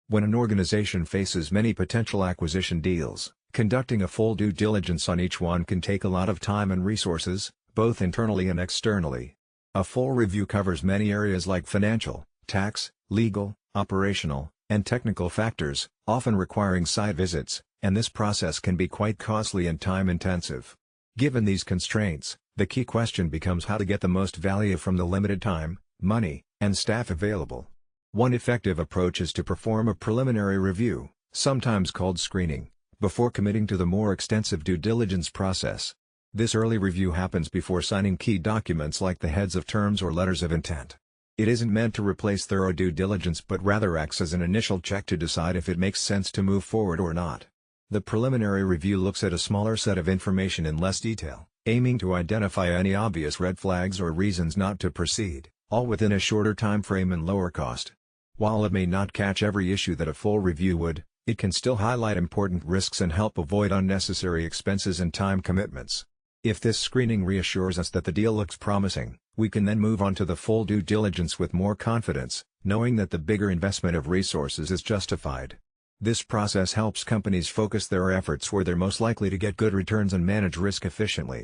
When an organization faces many potential acquisition deals, conducting a full due diligence on each one can take a lot of time and resources, both internally and externally. A full review covers many areas like financial, tax, legal, operational, and technical factors, often requiring site visits, and this process can be quite costly and time-intensive. Given these constraints, the key question becomes how to get the most value from the limited time, money, and staff available. One effective approach is to perform a preliminary review, sometimes called screening, before committing to the more extensive due diligence process. This early review happens before signing key documents like the heads of terms or letters of intent. It isn't meant to replace thorough due diligence but rather acts as an initial check to decide if it makes sense to move forward or not. The preliminary review looks at a smaller set of information in less detail, aiming to identify any obvious red flags or reasons not to proceed, all within a shorter time frame and lower cost. While it may not catch every issue that a full review would, it can still highlight important risks and help avoid unnecessary expenses and time commitments. If this screening reassures us that the deal looks promising, we can then move on to the full due diligence with more confidence, knowing that the bigger investment of resources is justified. This process helps companies focus their efforts where they're most likely to get good returns and manage risk efficiently.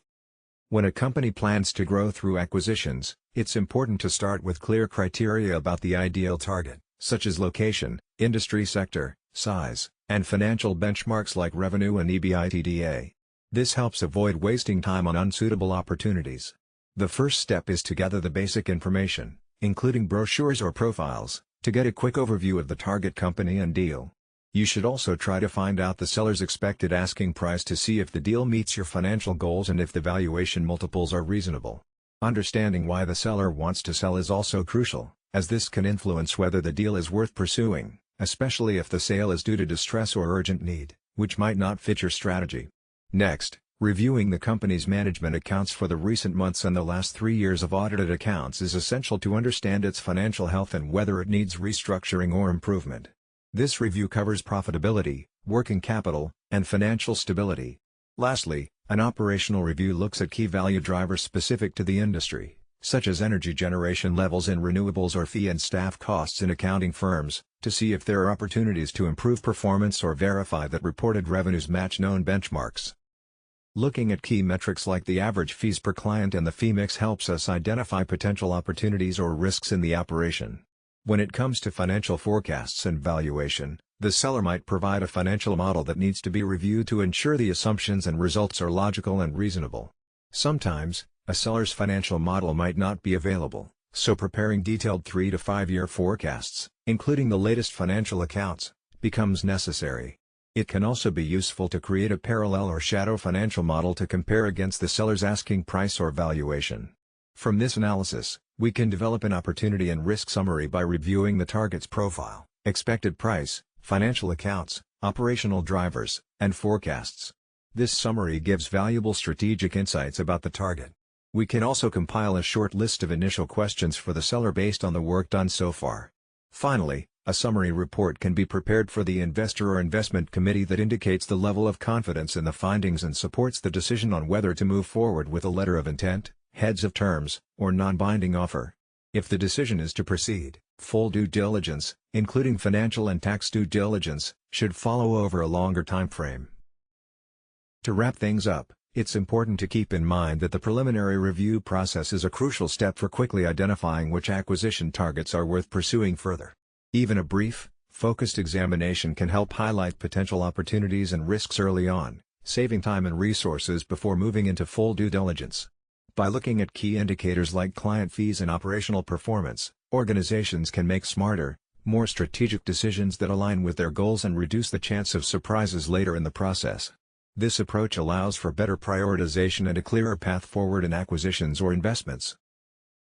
When a company plans to grow through acquisitions, it's important to start with clear criteria about the ideal target, such as location, industry sector, size, and financial benchmarks like revenue and EBITDA. This helps avoid wasting time on unsuitable opportunities. The first step is to gather the basic information, including brochures or profiles, to get a quick overview of the target company and deal. You should also try to find out the seller's expected asking price to see if the deal meets your financial goals and if the valuation multiples are reasonable. Understanding why the seller wants to sell is also crucial, as this can influence whether the deal is worth pursuing, especially if the sale is due to distress or urgent need, which might not fit your strategy. Next, reviewing the company's management accounts for the recent months and the last 3 years of audited accounts is essential to understand its financial health and whether it needs restructuring or improvement. This review covers profitability, working capital, and financial stability. Lastly, an operational review looks at key value drivers specific to the industry, such as energy generation levels in renewables or fee and staff costs in accounting firms, to see if there are opportunities to improve performance or verify that reported revenues match known benchmarks. Looking at key metrics like the average fees per client and the fee mix helps us identify potential opportunities or risks in the operation. When it comes to financial forecasts and valuation, the seller might provide a financial model that needs to be reviewed to ensure the assumptions and results are logical and reasonable. Sometimes, a seller's financial model might not be available, so preparing detailed 3 to 5 year forecasts, including the latest financial accounts, becomes necessary. It can also be useful to create a parallel or shadow financial model to compare against the seller's asking price or valuation. From this analysis, we can develop an opportunity and risk summary by reviewing the target's profile, expected price, financial accounts, operational drivers, and forecasts. This summary gives valuable strategic insights about the target. We can also compile a short list of initial questions for the seller based on the work done so far. Finally, a summary report can be prepared for the investor or investment committee that indicates the level of confidence in the findings and supports the decision on whether to move forward with a letter of intent, heads of terms, or non-binding offer. If the decision is to proceed, full due diligence, including financial and tax due diligence, should follow over a longer time frame. To wrap things up, it's important to keep in mind that the preliminary review process is a crucial step for quickly identifying which acquisition targets are worth pursuing further. Even a brief, focused examination can help highlight potential opportunities and risks early on, saving time and resources before moving into full due diligence. By looking at key indicators like client fees and operational performance, organizations can make smarter, more strategic decisions that align with their goals and reduce the chance of surprises later in the process. This approach allows for better prioritization and a clearer path forward in acquisitions or investments.